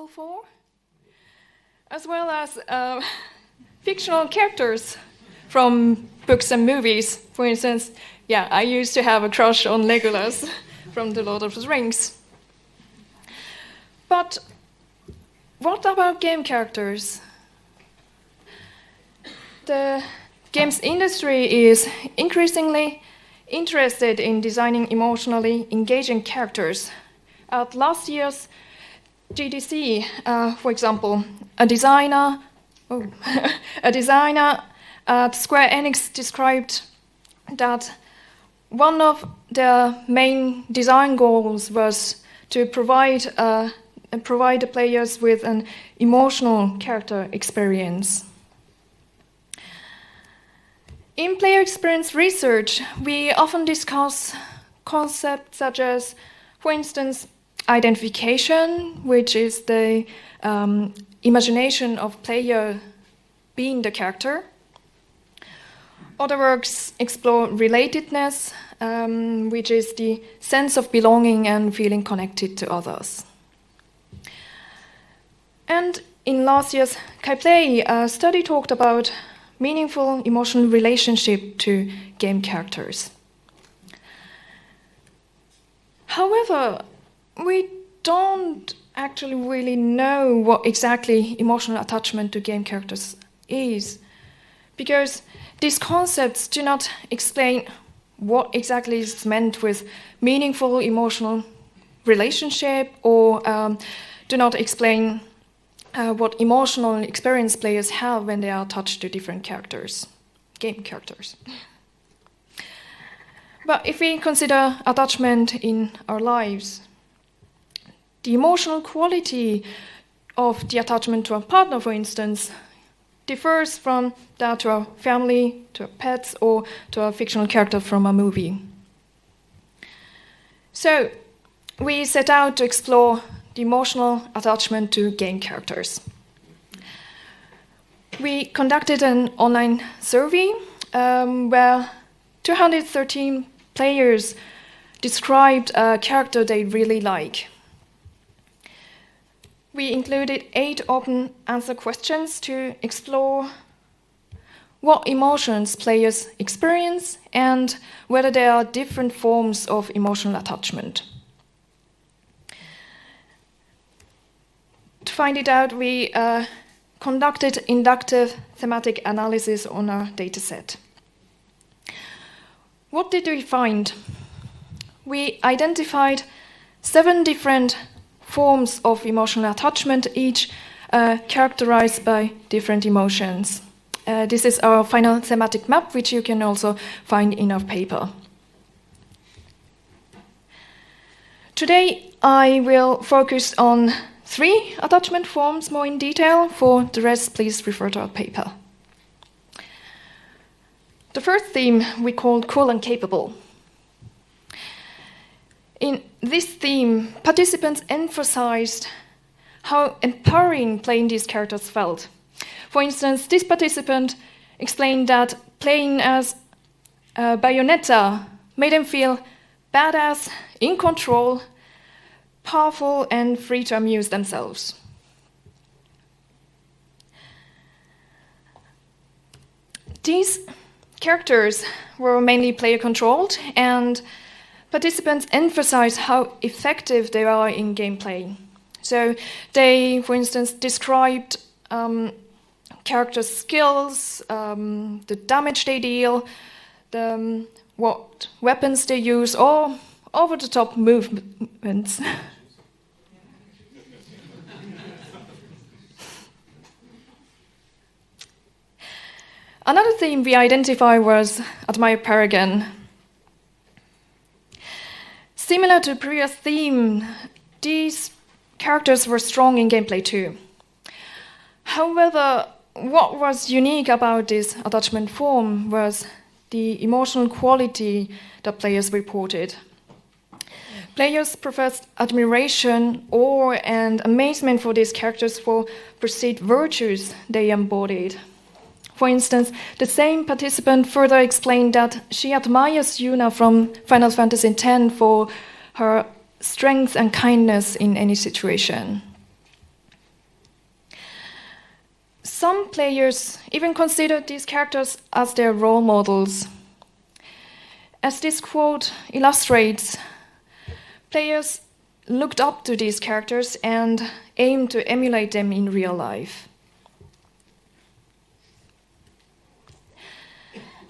for, as well as fictional characters from books and movies. For instance, I used to have a crush on Legolas from The Lord of the Rings. But what about game characters? The games industry is increasingly interested in designing emotionally engaging characters. At last year's GDC, for example, a designer at Square Enix described that one of their main design goals was to provide the players with an emotional character experience. In player experience research, we often discuss concepts such as, for instance, identification, which is the imagination of player being the character. Other works explore relatedness, which is the sense of belonging and feeling connected to others. And in last year's SIGCHI, a study talked about meaningful emotional relationship to game characters. However, we don't actually really know what exactly emotional attachment to game characters is, because these concepts do not explain what exactly is meant with meaningful emotional relationship, or do not explain what emotional experience players have when they are attached to different characters, game characters. But if we consider attachment in our lives, the emotional quality of the attachment to a partner, for instance, differs from that to a family, to a pets, or to a fictional character from a movie. So, we set out to explore the emotional attachment to game characters. We conducted an online survey where 213 players described a character they really like. We included 8 open answer questions to explore what emotions players experience and whether there are different forms of emotional attachment. To find it out, we conducted inductive thematic analysis on our dataset. What did we find? We identified 7 different forms of emotional attachment, each characterized by different emotions. This is our final thematic map, which you can also find in our paper. Today, I will focus on 3 attachment forms more in detail. For the rest, please refer to our paper. The first theme we called cool and capable. In this theme, participants emphasized how empowering playing these characters felt. For instance, this participant explained that playing as Bayonetta made them feel badass, in control, powerful, and free to amuse themselves. These characters were mainly player-controlled, and participants emphasized how effective they are in gameplay. So they, for instance, described character skills, the damage they deal, what weapons they use, or over-the-top movements. Another theme we identified was admire paragon. Similar to the previous theme, these characters were strong in gameplay too. However, what was unique about this attachment form was the emotional quality that players reported. Players professed admiration, awe, and amazement for these characters for perceived virtues they embodied. For instance, the same participant further explained that she admires Yuna from Final Fantasy X for her strength and kindness in any situation. some players even consider these characters as their role models. As this quote illustrates, players looked up to these characters and aimed to emulate them in real life.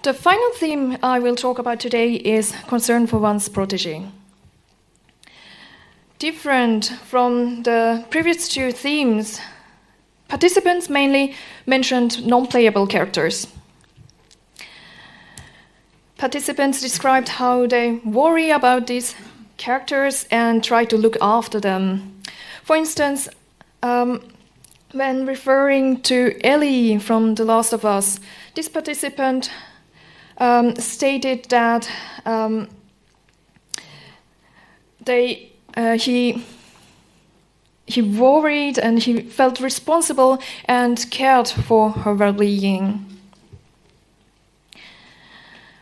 The final theme I will talk about today is concern for one's protege. Different from the previous two themes, participants mainly mentioned non-playable characters. Participants described how they worry about these characters and try to look after them. For instance, when referring to Ellie from The Last of Us, this participant stated that he worried and he felt responsible and cared for her well-being.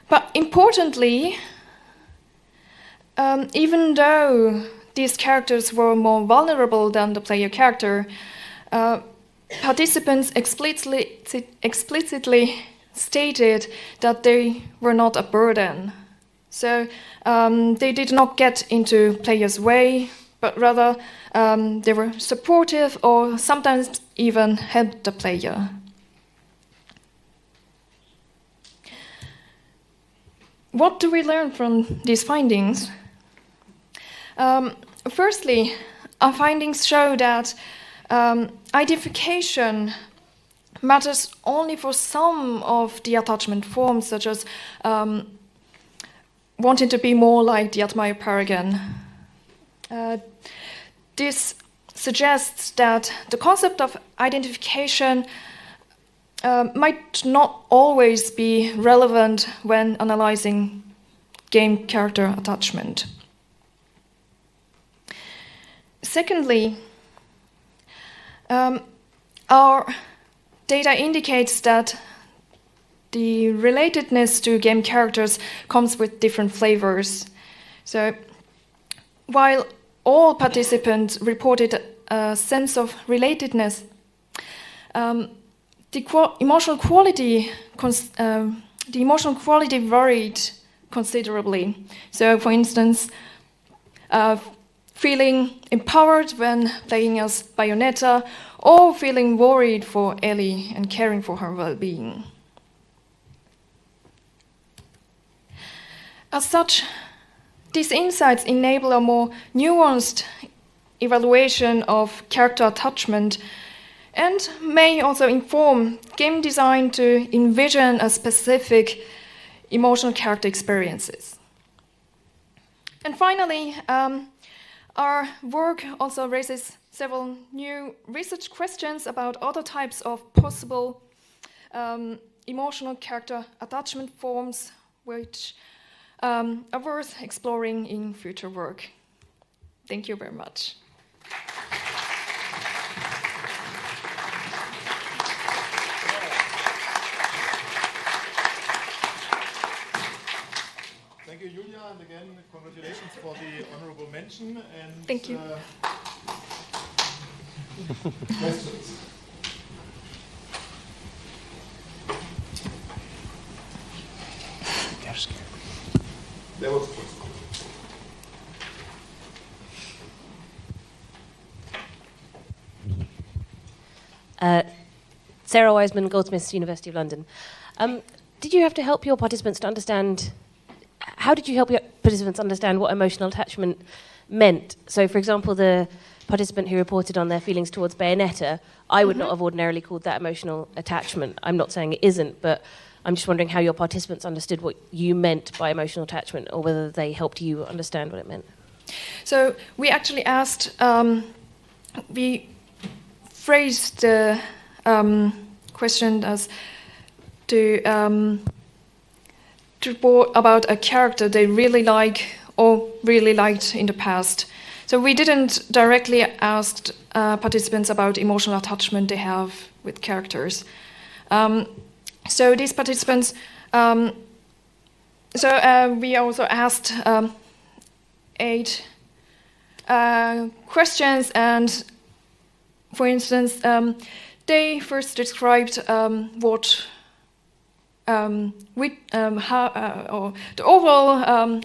But importantly, even though these characters were more vulnerable than the player character, participants explicitly stated that they were not a burden. So they did not get into players' way, but rather they were supportive or sometimes even helped the player. What do we learn from these findings? Firstly, our findings show that identification matters only for some of the attachment forms, such as wanting to be more like the admired paragon. This suggests that the concept of identification might not always be relevant when analyzing game character attachment. Secondly, our data indicates that the relatedness to game characters comes with different flavors. So, while all participants reported a sense of relatedness, the emotional quality varied considerably. So, for instance, feeling empowered when playing as Bayonetta, or feeling worried for Ellie and caring for her well-being. As such, these insights enable a more nuanced evaluation of character attachment and may also inform game design to envision a specific emotional character experiences. And finally, our work also raises several new research questions about other types of possible emotional character attachment forms, which are worth exploring in future work. Thank you very much. Thank you, Julia, and again, congratulations for the honorable mention. And thank you. Questions? They're scared. There was a question. Sarah Wiseman, Goldsmiths, University of London. Did you have to help your participants to understand? How did you help your participants understand what emotional attachment meant? So, for example, the participant who reported on their feelings towards Bayonetta, I would not have ordinarily called that emotional attachment. I'm not saying it isn't, but I'm just wondering how your participants understood what you meant by emotional attachment, or whether they helped you understand what it meant. So we actually asked, we phrased the question as to report about a character they really like or really liked in the past. So we didn't directly ask participants about emotional attachment they have with characters. So these participants, we also asked 8 questions, and for instance, they first described what or the overall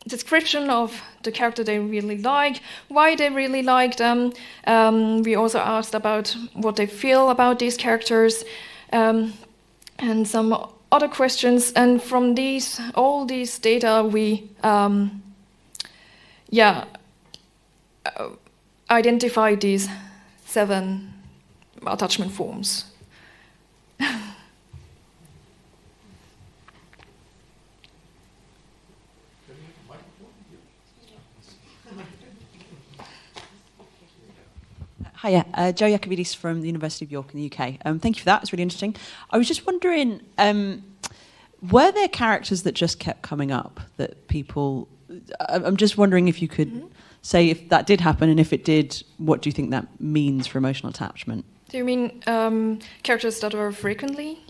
description of the character they really like, why they really like them. We also asked about what they feel about these characters, and some other questions. And from all these data, we identified these 7 attachment forms. Hiya, Joe Yacovidis from the University of York in the UK. Thank you for that, it's really interesting. I was just wondering, were there characters that just kept coming up that people... I'm just wondering if you could say if that did happen, and if it did, what do you think that means for emotional attachment? Do you mean characters that were frequently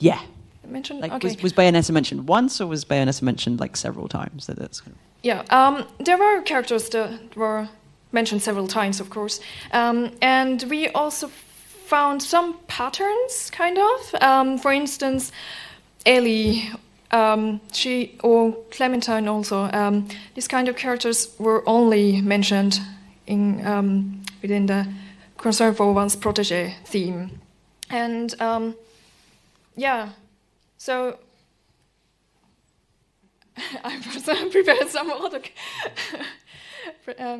mentioned? Like, okay. was Bayonetta mentioned once, or was Bayonetta mentioned like several times? That's kind of... Yeah, there were characters that were mentioned several times, of course. And we also found some patterns, kind of. For instance, Ellie, she, or Clementine also. These kind of characters were only mentioned in within the concern for one's protege theme. And so I prepared some other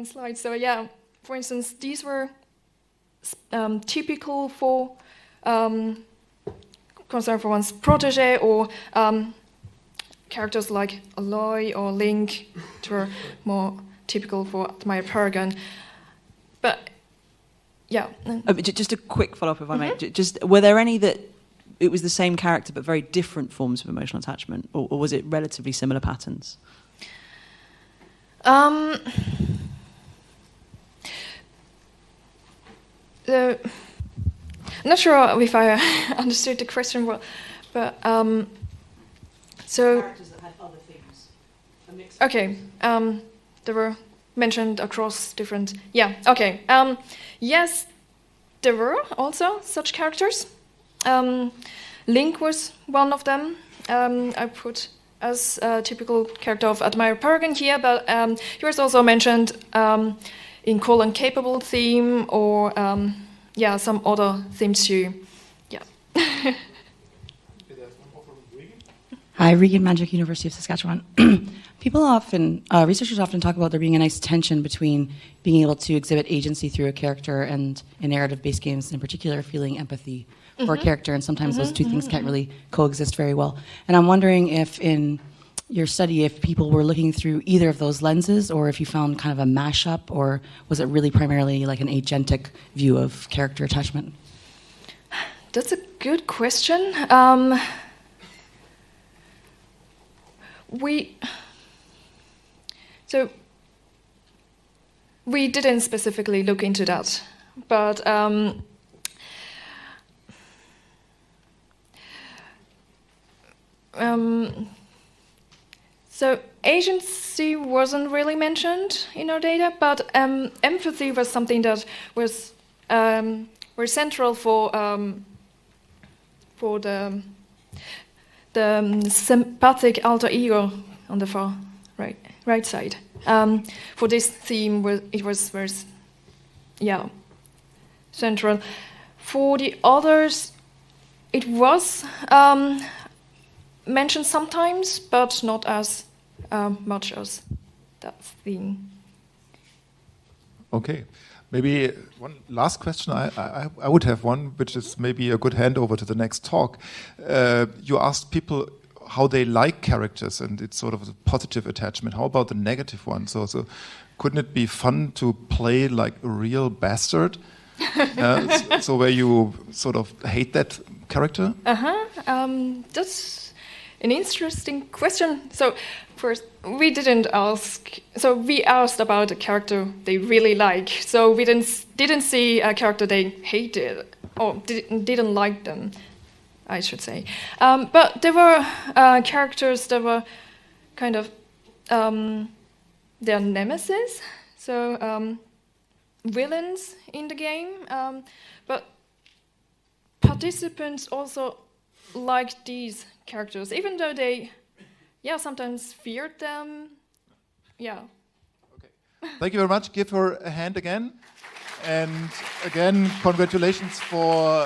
slides. So yeah, for instance, these were typical for concern for one's protege, or characters like Aloy or Link, which were more typical for my paragon. But yeah. Just a quick follow-up, if I may. Just, were there any that it was the same character but very different forms of emotional attachment, or was it relatively similar patterns? I'm not sure if I understood the question well, but so Characters that had other things. okay, they were mentioned across different. Yeah, okay. Yes, there were also such characters. Link was one of them. I put as a typical character of Admiral Paragon here, but he was also mentioned in colon-capable theme, or some other themes too. Yeah. Hi, Regan Magic, University of Saskatchewan. Researchers often talk about there being a nice tension between being able to exhibit agency through a character and in narrative-based games in particular, feeling empathy for a character, and sometimes those two things can't really coexist very well. And I'm wondering if in your study, if people were looking through either of those lenses, or if you found kind of a mashup, or was it really primarily like an agentic view of character attachment? That's a good question. We didn't specifically look into that, but so agency wasn't really mentioned in our data, but empathy was something that was very central for the sympathic alter ego on the far right side. For this theme, it was very central. For the others, it was mentioned sometimes, but not as much as that theme. Okay. Maybe one last question. I would have one, which is maybe a good handover to the next talk. You asked people how they like characters, and it's sort of a positive attachment. How about the negative one? So couldn't it be fun to play like a real bastard? So where you sort of hate that character? That's an interesting question. So first, we didn't ask. So we asked about a character they really like. So we didn't see a character they hated or didn't like them, I should say. But there were characters that were kind of their nemesis. So villains in the game. But participants also liked these characters, even though they, sometimes feared them. Yeah. Okay. Thank you very much. Give her a hand again. And again, congratulations for